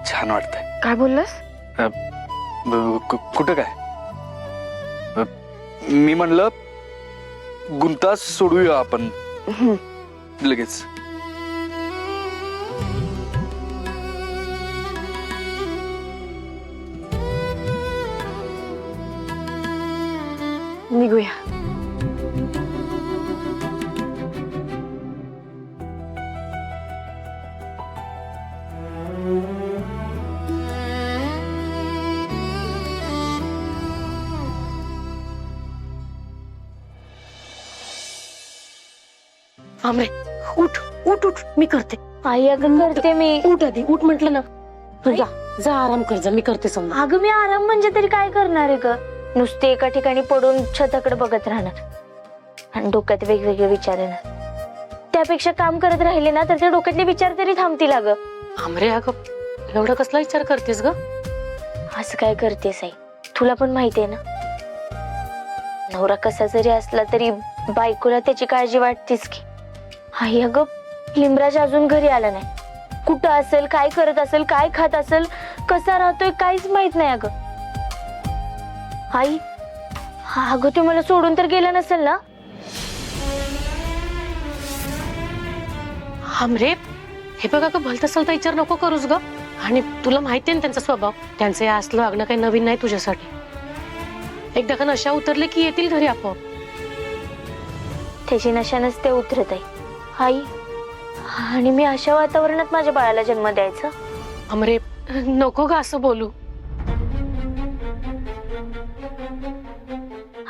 छान वाटतंय. काय बोललास? कुठं काय? मी म्हणलं गुंतास सोडूया आपण लगेच. निघूया. आमरे उठ उठ उठ, मी करते. आई अगं करते मी. उठ आधी, उठ म्हटलं ना. तू जा जा, आराम कर जा, मी करते समजा. अगं मी आराम म्हणजे तरी काय करणार आहे ग? नुसते एका ठिकाणी पडून छताकडे बघत राहणार आणि डोक्यात वेगवेगळे विचार येणार. त्यापेक्षा काम करत राहिले ना तर त्या डोक्यातले विचार तरी थांबतील. अगं आमरे, अगं एवढा कसला विचार करतेस ग? असं काय करतेस आई? तुला पण माहितीये ना, नवरा कसा जरी असला तरी बायकोला त्याची काळजी वाटतेच की. आई अगं लिमराज अजून घरी आला नाही. कुठं असेल, काय करत असेल, काय खात असेल, कसा राहतोय काहीच माहित नाही. अगं आई, अगं ते मला सोडून तर गेला नसेल ना? आमरे हे बघ, अगं भलत असेल तर विचार नको करूस ग. आणि तुला माहितीये ना त्यांचा स्वभाव. त्यांचं हे असलं वागणं काही नवीन नाही तुझ्यासाठी. एकदा का नशा उतरले की येतील घरी आपोआप. त्याची नशानच ते उतरत आहे आई. आणि मी अशा वातावरणात माझ्या बाळाला जन्म द्यायचा? आमरे नको ग असं बोलू.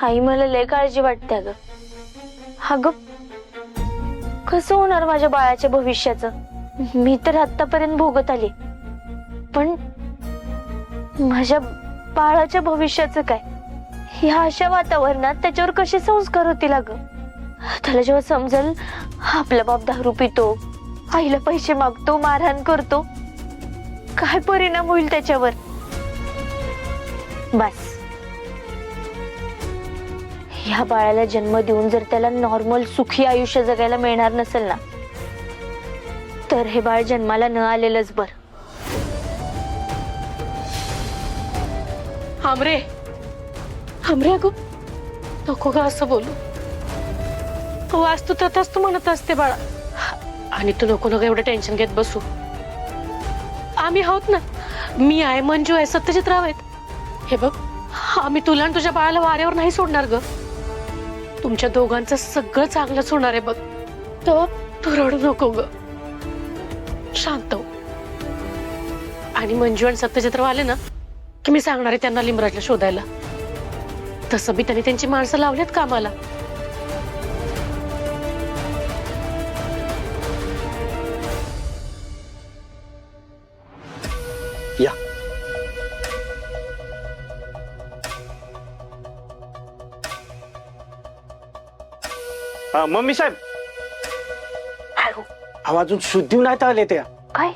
आई मला लय काळजी वाटते. अगं अगं कसं होणार माझ्या बाळाच्या भविष्याचं? मी तर आतापर्यंत भोगत आली, पण माझ्या बाळाच्या भविष्याचं काय? ह्या अशा वातावरणात त्याच्यावर कसे संस्कार होतील? अगं त्याला जेव्हा समजेल आपला बाप दारू पितो, आईला पैसे मागतो, मारहाण करतो, काय परिणाम होईल त्याच्यावर? बस, ह्या बाळाला जन्म देऊन जर त्याला नॉर्मल सुखी आयुष्य जगायला मिळणार नसेल ना, तर हे बाळ जन्माला न आलेलंच बरं. आमरे आमरे, अगं नको ग असं बोलू. वास्तू तथाच तू म्हणत असते बाळा. आणि तू नको नको एवढं टेन्शन घेत बसू. आम्ही आहोत ना. मी आहे, मंजू आहे, सत्यजित राव आहेत. हे बघ, आम्ही तुला आणि तुझ्या बाळाला वाऱ्यावर नाही सोडणार ग. तुमच्या दोघांचं सगळं चांगलंच होणार आहे बघ. तर तू रडू नको ग, शांत हो. आणि मंजू आणि सत्यजित राव आले ना की मी सांगणार आहे त्यांना लिमराजला शोधायला. तसं बी त्यांनी त्यांची माणसं लावलीत कामाला. या मम्मी साहेब, अजून शुद्धी नाही आले त्या. काय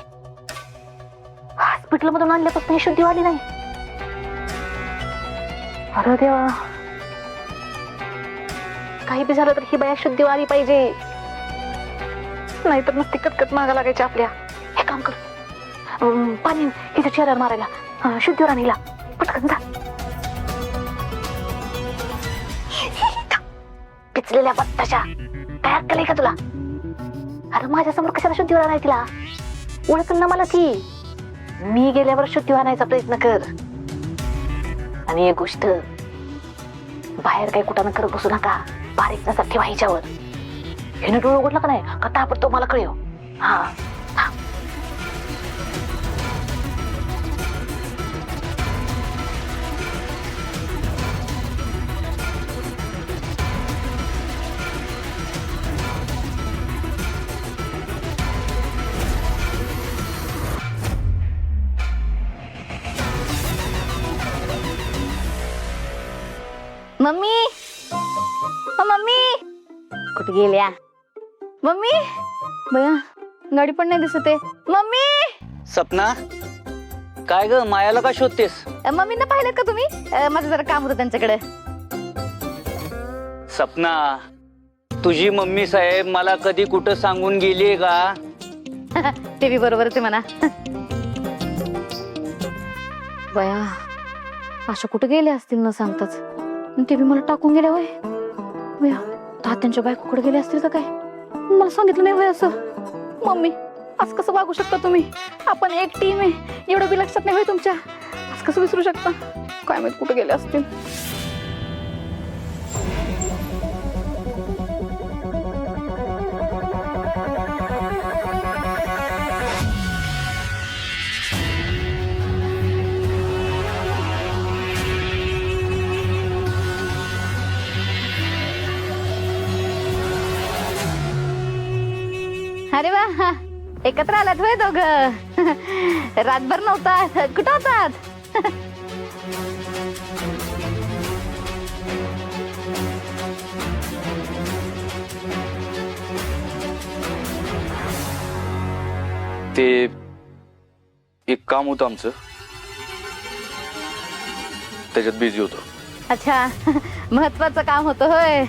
हॉस्पिटल मधून आणल्यापासून शुद्धी आली नाही? अरे देवा, काही बी झालं तर ही बाया शुद्धी आली पाहिजे, नाहीतर नुसती कटकट मागा लागायची आपल्या. हे काम कर, पाणी हिच्या चेहऱ्यावर मारायला, शुद्धीवर आणीला पटकन जा. पिचलेल्या बत्ताच्या काय अक्कल आहे का तुला? अरे माझ्यासमोर कशाला शुद्धीवर आणाय तिला? ओळखल ना मला ती. मी गेल्यावर शुद्धीवर आणायचा प्रयत्न कर. आणि एक गोष्ट, बाहेर काही कुठं करत बसू नका. बारीक नजर ठेवा हिच्यावर. हे डोळं उघडलं का नाही का ताबडतोब मला कळव. हा हा. मम्मी, मम्मी कुठे गेल्या? मम्मी, बया गाडी पण नाही दिसत आहे. मम्मी, सपना, काय ग मायाला का शोधतेस? मम्मींना पाहिलं का तुम्ही? माझं जरा काम होतं त्यांच्याकडे. सपना, तुझी मम्मी साहेब मला कधी कुठं सांगून गेलीये का? ते बी बरोबरच आहे म्हणा. बया अशा कुठे गेले असतील न सांगताच. आणि ते बी मला टाकून गेल्या वय. बया तात्यांच्या बायकोकडे गेले असतील का काय, मला सांगितलं नाही वय असं. मम्मी असं कसं वागू शकता तुम्ही? आपण एक टीम आहे, एवढं बी लक्षात नाही वय तुमच्या. असं कसं विसरू शकता? काय माहित कुठे गेले असतील. अरे वा, एकत्र आलात होय दोघ. रातभर नव्हता, कुठं होतात? ते एक काम होतं आमचं, त्याच्यात बिझी होतो. अच्छा, महत्वाचं काम होतं होय.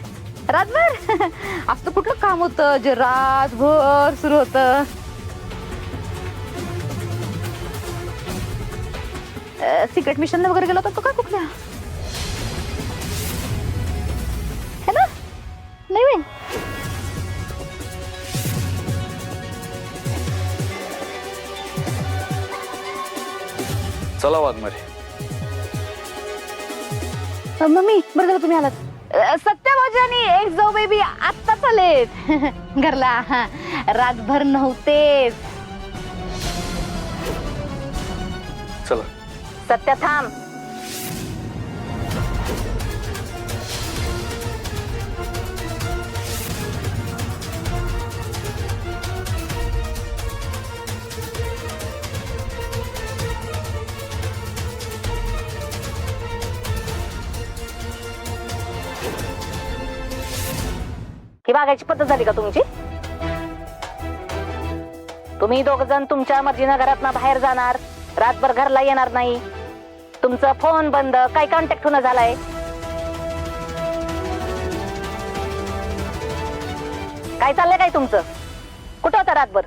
रातभर असं कुठलं काम होतं जे रातभर सुरू होतं? सिक्रेट मिशनला वगैरे गेला होता तो काय कुठल्या? है ना? नाही बे? चला वाघमारे. मम्मी बरं झालं तुम्ही आलात. सत्यभाजी आणि एक जाऊ बेबी आत्ताच आलेत घरला. रातभर नव्हतेच. चला. सत्या थांब. ही वागायची पद्धत झाली का तुमची? तुम्ही दोघ जण तुमच्या मर्जीनं घरातनं बाहेर जाणार, रातभर घरला येणार नाही, तुमचा फोन बंद, काय कॉन्टॅक्ट होणं झालाय? काय चाललंय काय तुमचं? कुठं होता रातभर?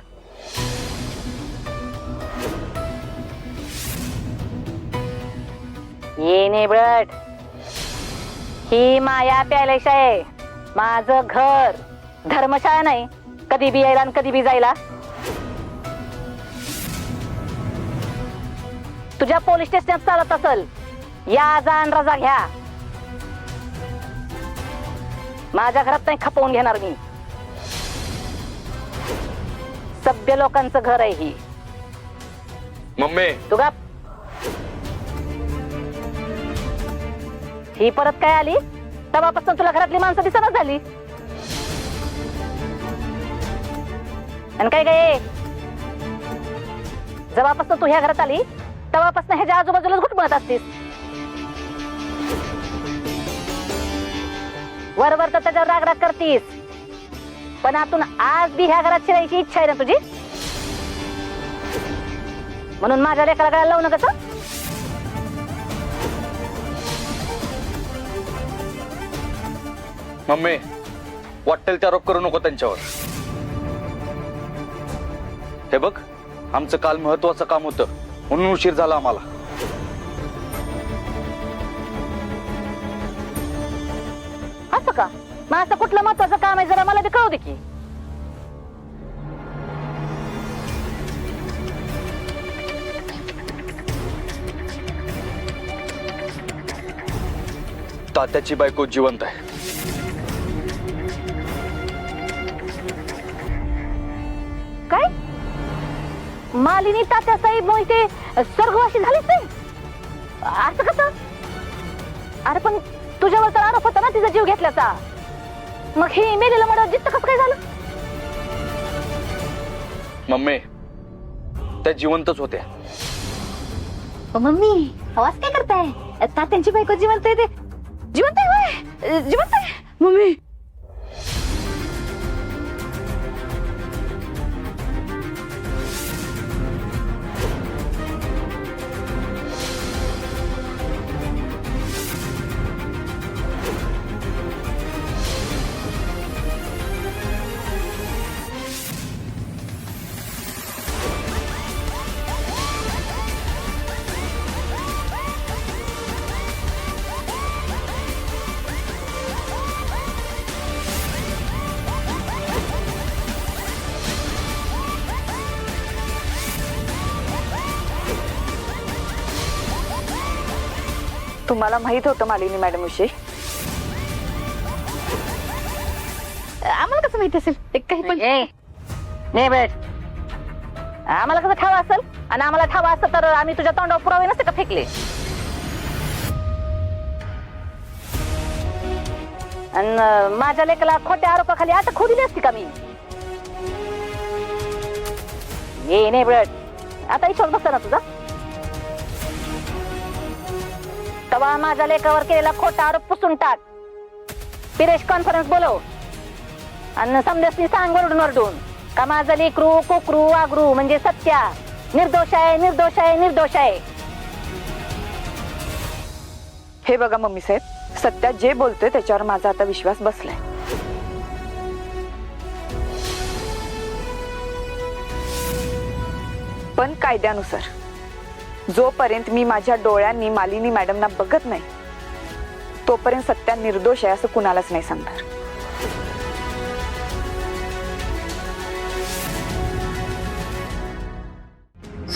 ये नेबळट, ही माया पॅलेस आहे, माझं घर, धर्मशाळा नाही. कधी बी यायला आणि कधी बी जायला. तुझ्या पोलीस स्टेशनात चालत असल, या जा आणि रजा घ्या. माझ्या घरात नाही खपवून घेणार मी. सभ्य लोकांचं घर आहे ही. मम्मी तू गप. ही परत काय आली? तेव्हापासून तुला घरातली माणसं दिसणच झाली. आणि काय काय जेव्हापासून तू ह्या घरात आली तेव्हापासून ह्याच्या आजूबाजूला घुटमळत असतीस. वरवर तर त्याच्यावर रागराग करतीस, पण आतून आज बी ह्या घरात शिरायची इच्छा आहे ना तुझी? म्हणून माझ्या लेकराला गळ्याला लावू नका. मम्मी वाटेल ते आरोप करू नको त्यांच्यावर. हे बघ, आमचं काल महत्वाचं काम होतं म्हणून उशीर झाला आम्हाला. असं का? मग असं कुठलं महत्वाचं काम आहे जरा मला बी कळू दे की. तात्याची बायको जिवंत आहे. काय? मालिनी तात्या साहेब मोहिते स्वर्गवासी झालीच नाही? असं कसं? अरे पण तुझ्यावर तर आरोप होता ना तिचा जीव घेतल्याचा. मग हे मेलेलं मर्डर जिद्द कसं काय झालं? मम्मी त्या जिवंतच होत्या. मम्मी आवाज काय करताय? तात्यांची बायको जिवंत आहे. ते जिवंत आहे होय? जिवंत आहे मम्मी? तुम्हाला माहित होतं मालिनी मॅडम विषयी? आम्हाला कसं माहिती असेल ते काही पण नाही बेट आम्हाला कसं ठाव असेल आणि आम्हाला ठाव असतं तर आम्ही तुझ्या तोंडावर पुरावे नसते का फेकले आणि माझ्या लेकाला खोट्या आरोपाखाली आता खोदली असती का मी ये नाही बेट आता विश्वास बसता ना तुझा तवा माझ्या लेकावर केलेला खोटा आरोप पुसून टाक प्रेस कॉन्फरन्स बोलव आणि समजासनी सांग वरडून वरडून का माझं लेकरू कोकरू वागरू म्हणजे सत्या निर्दोष आहे निर्दोष आहे निर्दोष आहे. हे बघा मम्मी साहेब, सत्या जे बोलतोय त्याच्यावर माझा आता विश्वास बसलाय. पण कायद्यानुसार जोपर्यंत मी माझ्या डोळ्यांनी मालिनी मॅडमना बघत नाही तोपर्यंत सत्या निर्दोष आहे असं कुणालाच नाही सांगणार.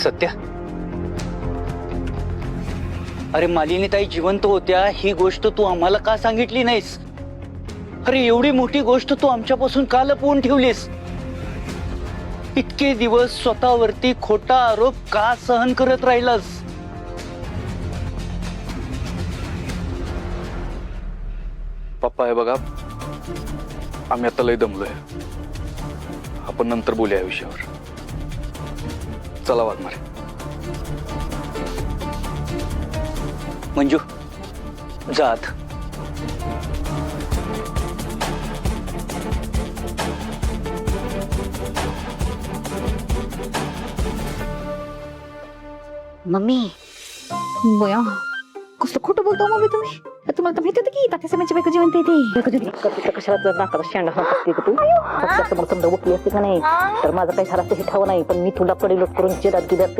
सत्या, अरे मालिनीताई जिवंत होत्या ही गोष्ट तू आम्हाला का सांगितली नाहीस? अरे एवढी मोठी गोष्ट तू आमच्यापासून का लपवून ठेवलीस? इतके दिवस स्वतःवरती खोटा आरोप का सहन करत राहिलास? पप्पा हे बघा, आम्ही आता लय दमलोय. आपण नंतर बोलूया या विषयावर. चला वाघमारे. मंजू जात. मम्मी बोया कसं खोटं बोलतो मम्मी तुम्ही? तुम्हाला तर माहिती होतं की तात्या समाजची बायको जिवंत येते. कशाला नाकाचा शेंडा असते का तू? फक्त मग समजा उठली असते का नाही तर माझं काही झालं असतं हे ठाव नाही, पण मी तुला पडेलोट करून चिरात गिरात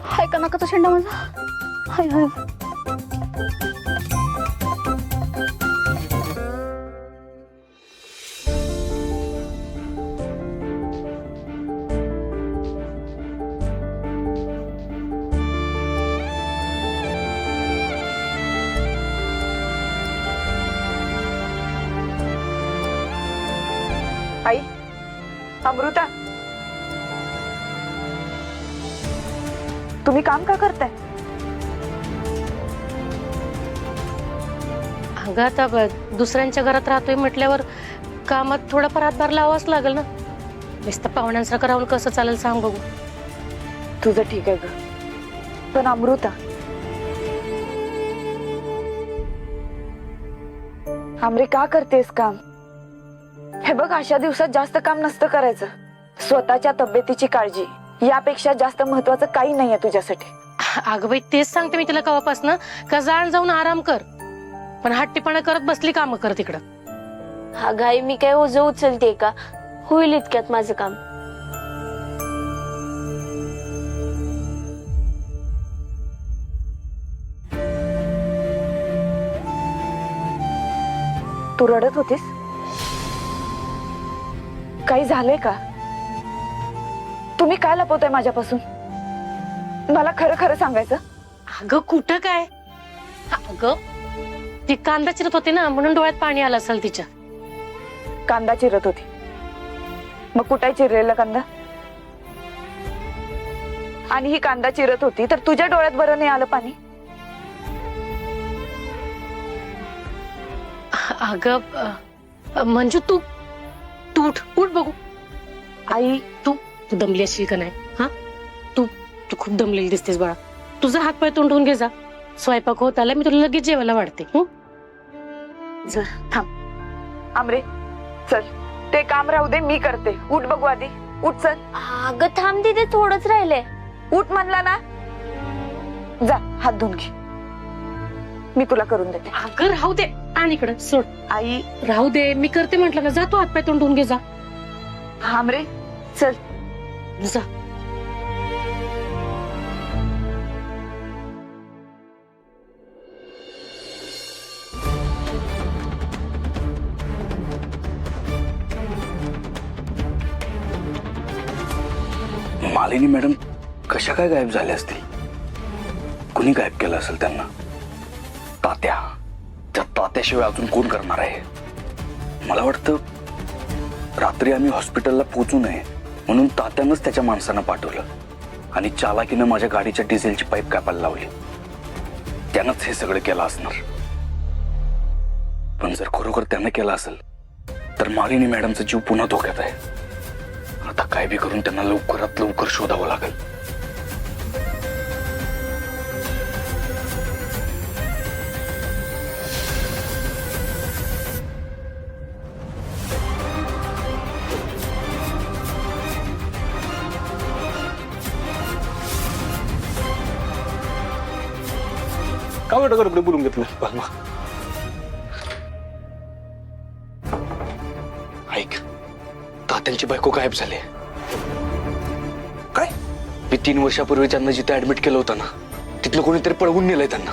हाय का नाकाचा शेंडा माझा? हाय हाय. आई, अमृता, तुम्ही काम का करताय? अगं आता दुसऱ्यांच्या घरात राहतोय म्हटल्यावर कामात थोडाफार हातभार लावाच लागेल ना. नुसतं पाहुण्यांसारखं राहून कसं चालेल सांग बघू. तुझं ठीक आहे ग, पण अमृता, आमरे का करतेस काम? हे बघ, अशा दिवसात जास्त काम नसतं करायचं. स्वतःच्या तब्येतीची काळजी यापेक्षा जास्त महत्वाचं काही नाहीये तुझ्यासाठी. अगं बाई तेच सांगते मी तिला कवापासनं का जाण जाऊन आराम कर, पण हट्टीपणा करत बसली कामं कर तिकडं. हा घाई मी काय ओझं उचलते का? होईल इतक्यात माझं काम. तू रडत होतीस? काही झालंय का? तुम्ही काय लपवताय माझ्यापासून? मला खरं खरं सांगायचं. अगं कुठं काय, अगं ती कांदा चिरत होती ना म्हणून डोळ्यात पाणी आलं असेल तिच्या. कांदा चिरत होती? मग कुठे चिरलेला कांदा? आणि ही कांदा चिरत होती तर तुझ्या डोळ्यात बरं नाही आलं पाणी? अगं मंजू तू तू उठ उठ बघू. आई, तू तू दमली असशील का नाही? हा तू तू खूप दमलेली दिसतेस बाळा. तुझा हात पाय तोंड धुवून घे जा. स्वयंपाक होत आला, मी तुला लगेच जेवायला वाढते. चल थांब. आमरे चल, ते काम राहू दे, मी करते. उठ बघू आधी, उठ चल. अगं थांब तिथे थोडंच राहिलंय. उठ म्हणला ना. जा हात धुवून घे, मी तुला करून देते. अगं राहू दे, आणि इकडं सोड. आई, राहू दे, मी करते म्हटलं ना. जा तू हात पाय तोंड धुवून घे जा. आमरे चल. जा. मालिनी मॅडम कशा काय गायब झाल्या असतील? कुणी गायब केलं असेल त्यांना? तात्या. त्या तात्याशिवाय अजून कोण करणार आहे? मला वाटतं रात्री आम्ही हॉस्पिटलला पोहोचू नये म्हणून तात्यानंच त्याच्या माणसांना पाठवलं आणि चालाकीनं माझ्या गाडीच्या डिझेलची पाईप कापायला लावली. त्यानंच हे सगळं केलं असणार. पण जर खरोखर त्यानं केलं असेल तर मालिनी मॅडमचा जीव पुन्हा धोक्यात आहे. आता काय बी करून त्यांना लवकरात लवकर शोधावं लागेल. का एवढं गडबड बोलून घेतलं बलमा? ऐक, तात्यांची बायको गायब झाली. काय? मी 3 वर्षापूर्वी त्यांना जिथे ऍडमिट केलं होतं ना, तिथलं कोणीतरी पळवून नेलंय त्यांना.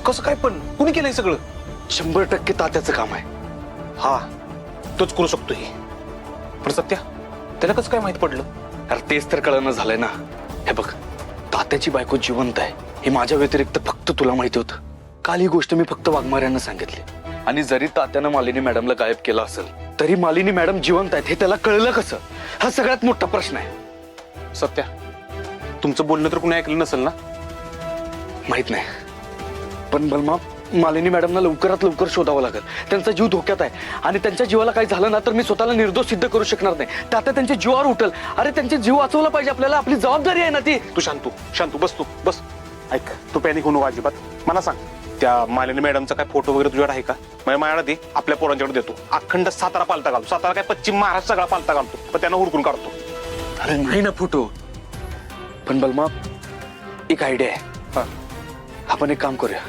कसं काय? पण कुणी केलंय सगळं? 100% तात्याचं काम आहे. हा, तोच करू शकतो हे. पण सत्या, त्याला कसं काय माहित पडलं? अरे तेच तर कळणं झालंय ना. हे बघ, तात्याची बायको जिवंत आहे हे माझ्या व्यतिरिक्त फक्त तुला माहिती होतं. काल ही गोष्ट मी फक्त वाघमाऱ्यांना सांगितली. आणि जरी तात्यानं मालिनी मॅडमला गायब केलं असेल तरी मालिनी मॅडम जिवंत आहेत हे त्याला कळलं कसं? हा सगळ्यात मोठा प्रश्न आहे. सत्या, तुमचं बोलणं तर कुणी ऐकलं नसेल ना? माहित नाही, पण बलमा, मालिनी मॅडमना लवकरात लवकर शोधावं लागेल. त्यांचा जीव धोक्यात आहे आणि त्यांच्या जीवाला काही झालं ना तर मी स्वतःला निर्दोष सिद्ध करू शकणार नाही. तात्या त्यांच्या जीवावर उठल. अरे त्यांचे जीव वाचवला पाहिजे आपल्याला. आपली जबाबदारी आहे ना ती. तू शांतू बस. तू बस. ऐक, तू पॅनिक होऊ नको अजिबात. मला सांग, त्या मालिनी मॅडमचा काय फोटो वगैरे तुझ्याकडे आहे का? माझ्याकडे दे, आपल्या पोरांच्याकडे देतो. अखंड सातारा पालता घालतो. सातारा काय पश्चिम महाराष्ट्र सगळा पालता घालतो, पण त्यांना हुडकून काढतो. अरे नाही ना फोटो. पण बलमा, एक आयडिया आहे. आपण एक काम करूया,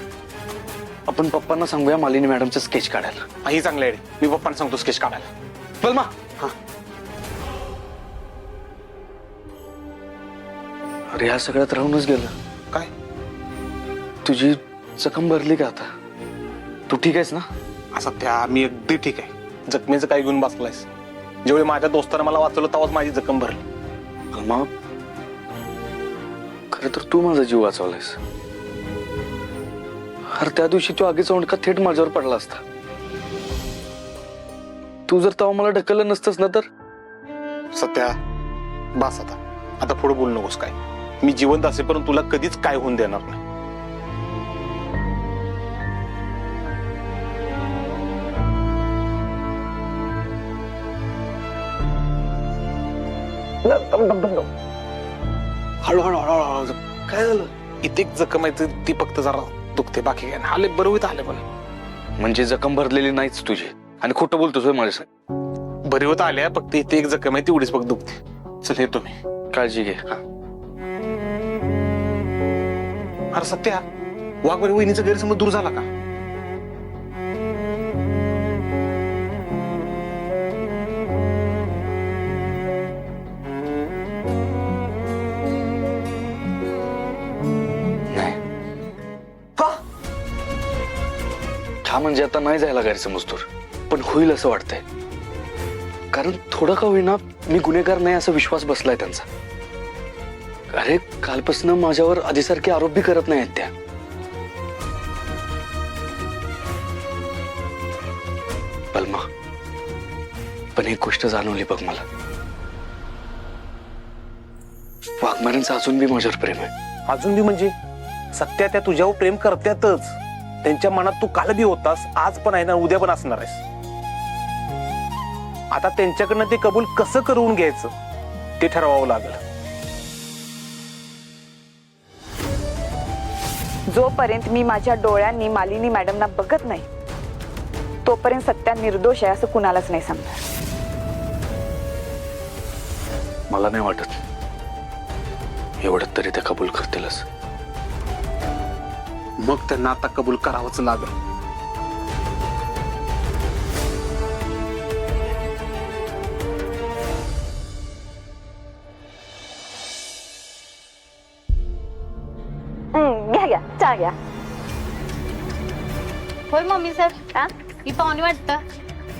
आपण पप्पांना सांगूया मालिनी मॅडमचं स्केच काढायला. ही चांगली आहे. मी पप्पांना सांगतो स्केच काढायला. बलमा, अरे ह्या सगळ्यात राहूनच गेलं. काय? तुझी जखम भरली का आता? तू ठीक आहेस ना? असं त्या मी अगदी ठीक आहे. जखमेचं काय घेऊन बसलायस? जेवढे माझ्या दोस्तानं मला वाचवलं तेव्हाच माझी जखम भरली. बलमा, खरं तर तू माझा जीव वाचवलायस. अरे त्या दिवशी तू आगीचा ओंडका थेट माझ्यावर पडला असता. तू जर तेव्हा मला ढकललं नसतंस ना तर. सत्या, बास आता पुढे बोलू नकोस. काय, मी जिवंत असेपर्यंत तुला कधीच काय होऊन देणार नाही. हळूहळू. काय झालं? इथे एक जखम आहे ती फक्त जरा दुखते, बाकी काय नाही. आले बरं होत आले. पण म्हणजे जखम भरलेली नाहीच तुझी आणि खोटं बोलतोस माझ्यासाठी? बरी होत आल्या, फक्त इथे एक जखम आहे तेवढीच फक्त दुखते. चल येतो मी. काळजी घे. अरे सत्या, वाघबरी वहिनीचा गैरसमज दूर झाला का? हा म्हणजे आता नाही जायला गैरसमज दूर, पण होईल असं वाटतंय. कारण थोडं का होईना मी गुन्हेगार नाही असा विश्वास बसलाय त्यांचा. अरे कालपासून माझ्यावर आधीसारखे आरोप बी करत नाहीत त्या. बलमा, पण एक गोष्ट जाणवली बघ मला. वाघमाऱ्यांचं अजून बी माझ्यावर प्रेम आहे. अजून बी म्हणजे? सत्या, त्या तुझ्यावर प्रेम करतातच. त्यांच्या मनात तू काल बी होतास, आज पण आहे ना, उद्या पण असणार आहेस. आता त्यांच्याकडनं ते कबूल कसं करून घ्यायचं ते ठरवावं लागेल. जोपर्यंत मी माझ्या डोळ्यांनी मालिनी मॅडमना बघत नाही तोपर्यंत सत्या निर्दोष आहे असं कुणालाच नाही समजणार. मला नाही वाटत एवढं तरी ते कबूल करतीलच. मग त्यांना आता कबूल करावंच लागेल. घ्या चहा घ्या. होय मम्मी सर, ही पाहुणी वाटतं.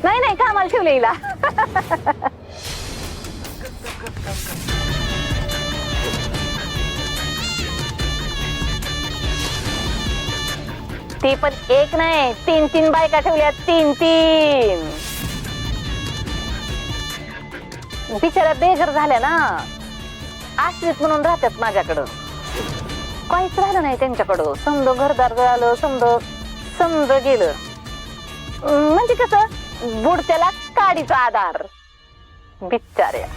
नाही कामाला ठेवले हिला. ती पण एक नाही 3-3 बायका ठेवल्या 3-3. बिचारा बेघर झाल्या ना, आश्रित म्हणून राहतात माझ्याकडं. काहीच राहिलं नाही त्यांच्याकडं. समज घरदार जळालं, समज गेलं. म्हणजे कसं बुडत्याला काडीचा आधार. बिचाऱ्या